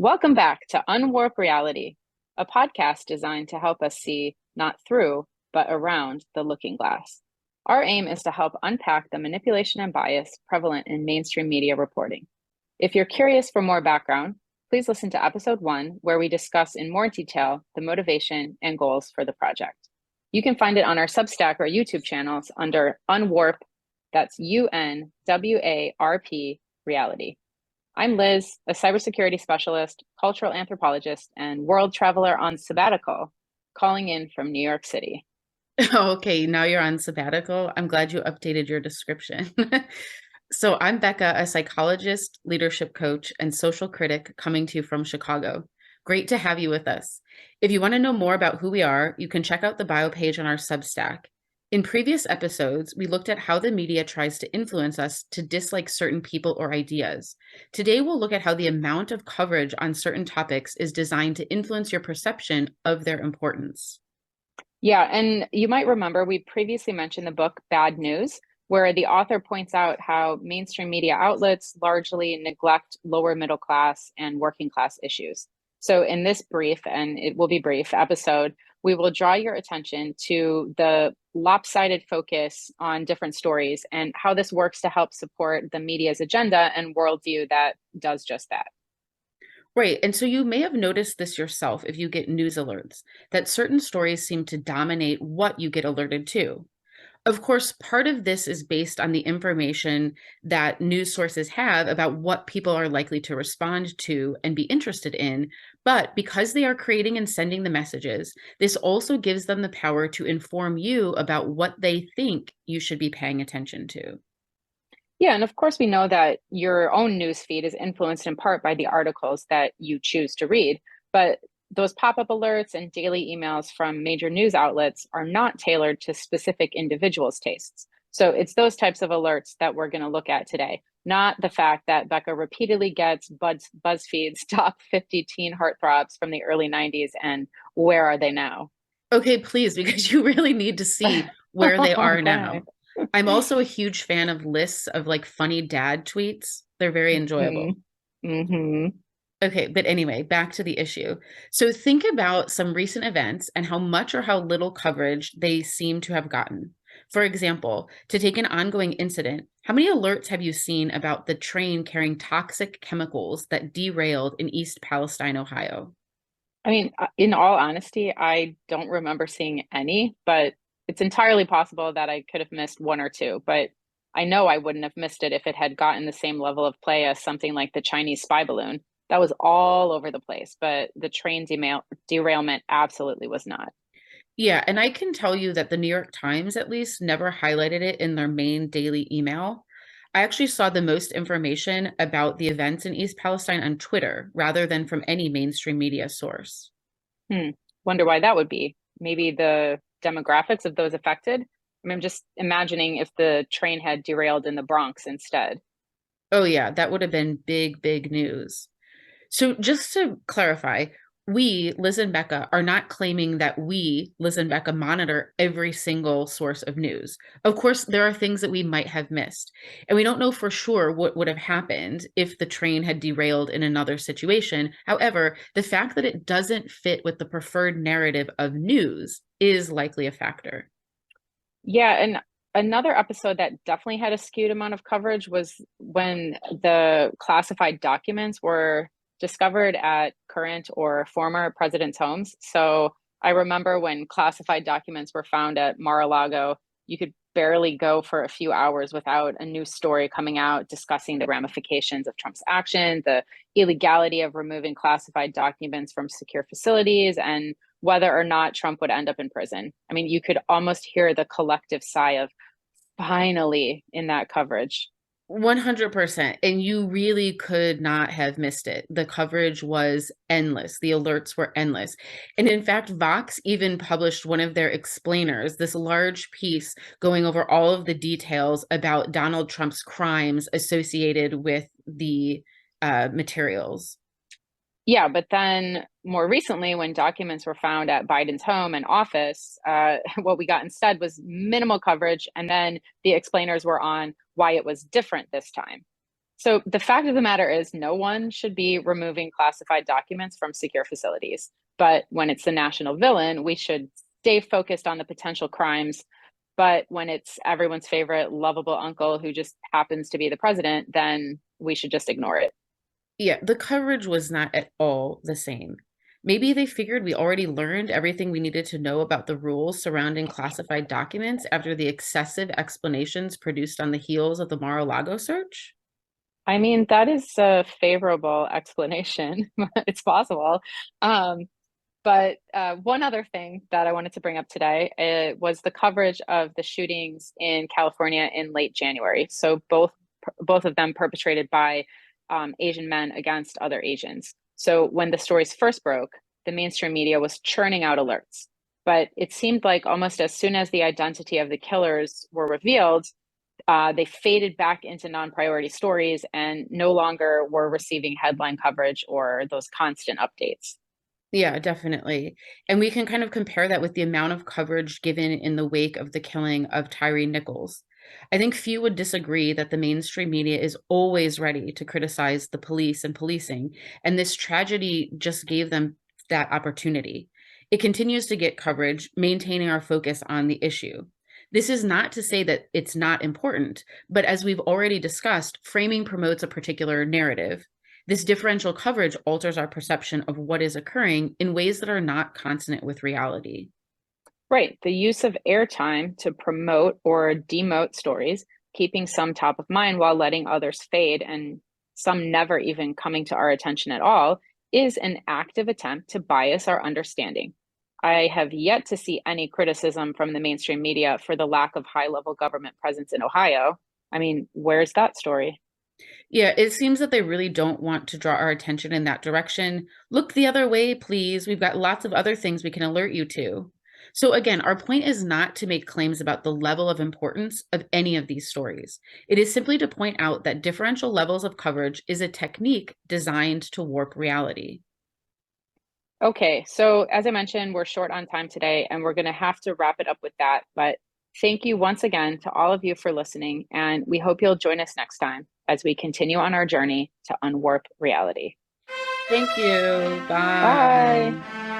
Welcome back to Unwarp Reality, a podcast designed to help us see not through, but around the looking glass. Our aim is to help unpack the manipulation and bias prevalent in mainstream media reporting. If you're curious for more background, please listen to episode 1, where we discuss in more detail the motivation and goals for the project. You can find it on our Substack or YouTube channels under Unwarp, that's UNWARP Reality. I'm Liz, a cybersecurity specialist, cultural anthropologist, and world traveler on sabbatical, calling in from New York City. Oh, okay, now you're on sabbatical. I'm glad you updated your description. So I'm Bekah, a psychologist, leadership coach, and social critic coming to you from Chicago. Great to have you with us. If you want to know more about who we are, you can check out the bio page on our Substack. In previous episodes, we looked at how the media tries to influence us to dislike certain people or ideas. Today, we'll look at how the amount of coverage on certain topics is designed to influence your perception of their importance. Yeah, and you might remember we previously mentioned the book Bad News, where the author points out how mainstream media outlets largely neglect lower middle class and working class issues. So, in this brief, and it will be brief episode, we will draw your attention to the lopsided focus on different stories and how this works to help support the media's agenda and worldview that does just that. Right. And so you may have noticed this yourself if you get news alerts, that certain stories seem to dominate what you get alerted to. Of course, part of this is based on the information that news sources have about what people are likely to respond to and be interested in. But because they are creating and sending the messages, this also gives them the power to inform you about what they think you should be paying attention to. Yeah, and of course, we know that your own news feed is influenced in part by the articles that you choose to read. But those pop up alerts and daily emails from major news outlets are not tailored to specific individuals' tastes. So it's those types of alerts that we're going to look at today, not the fact that Bekah repeatedly gets BuzzFeed's top 50 teen heartthrobs from the early 90s and where are they now? Okay, please, because you really need to see where they are Okay. now. I'm also a huge fan of lists of like funny dad tweets. They're very enjoyable. Mm-hmm. Okay, but anyway, back to the issue. So think about some recent events and how much or how little coverage they seem to have gotten. For example, to take an ongoing incident, how many alerts have you seen about the train carrying toxic chemicals that derailed in East Palestine, Ohio? I mean, in all honesty, I don't remember seeing any, but it's entirely possible that I could have missed one or two. But I know I wouldn't have missed it if it had gotten the same level of play as something like the Chinese spy balloon. That was all over the place, but the train derailment absolutely was not. Yeah, and I can tell you that the New York Times, at least, never highlighted it in their main daily email. I actually saw the most information about the events in East Palestine on Twitter rather than from any mainstream media source. Hmm. Wonder why that would be. Maybe the demographics of those affected. I mean, I'm just imagining if the train had derailed in the Bronx instead. Oh, yeah, that would have been big, big news. So, just to clarify, we, Liz and Bekah, are not claiming that we, Liz and Bekah, monitor every single source of news. Of course, there are things that we might have missed. And we don't know for sure what would have happened if the train had derailed in another situation. However, the fact that it doesn't fit with the preferred narrative of news is likely a factor. Yeah, and another episode that definitely had a skewed amount of coverage was when the classified documents were discovered at current or former presidents' homes. So I remember when classified documents were found at Mar-a-Lago, you could barely go for a few hours without a new story coming out discussing the ramifications of Trump's action, the illegality of removing classified documents from secure facilities, and whether or not Trump would end up in prison. I mean, you could almost hear the collective sigh of finally in that coverage. 100%. And you really could not have missed it. The coverage was endless. The alerts were endless. And in fact, Vox even published one of their explainers, this large piece going over all of the details about Donald Trump's crimes associated with the materials. Yeah, but then more recently, when documents were found at Biden's home and office, what we got instead was minimal coverage. And then the explainers were on why it was different this time. So the fact of the matter is, no one should be removing classified documents from secure facilities. But when it's the national villain, we should stay focused on the potential crimes. But when it's everyone's favorite lovable uncle who just happens to be the president, then we should just ignore it. Yeah, the coverage was not at all the same. Maybe they figured we already learned everything we needed to know about the rules surrounding classified documents after the excessive explanations produced on the heels of the Mar-a-Lago search. I mean, that is a favorable explanation. It's possible. Um, But one other thing that I wanted to bring up today was the coverage of the shootings in California in late January. So both of them perpetrated by Asian men against other Asians. So when the stories first broke, the mainstream media was churning out alerts. But it seemed like almost as soon as the identity of the killers were revealed, they faded back into non-priority stories and no longer were receiving headline coverage or those constant updates. Yeah, definitely. And we can kind of compare that with the amount of coverage given in the wake of the killing of Tyree Nichols. I think few would disagree that the mainstream media is always ready to criticize the police and policing, and this tragedy just gave them that opportunity. It continues to get coverage, maintaining our focus on the issue. This is not to say that it's not important, but as we've already discussed, framing promotes a particular narrative. This differential coverage alters our perception of what is occurring in ways that are not consonant with reality. Right. The use of airtime to promote or demote stories, keeping some top of mind while letting others fade and some never even coming to our attention at all, is an active attempt to bias our understanding. I have yet to see any criticism from the mainstream media for the lack of high level government presence in Ohio. I mean, where's that story? Yeah, it seems that they really don't want to draw our attention in that direction. Look the other way, please. We've got lots of other things we can alert you to. So, again, our point is not to make claims about the level of importance of any of these stories. It is simply to point out that differential levels of coverage is a technique designed to warp reality. Okay, so as I mentioned, we're short on time today and we're going to have to wrap it up with that. But thank you once again to all of you for listening. And we hope you'll join us next time as we continue on our journey to unwarp reality. Thank you. Bye. Bye.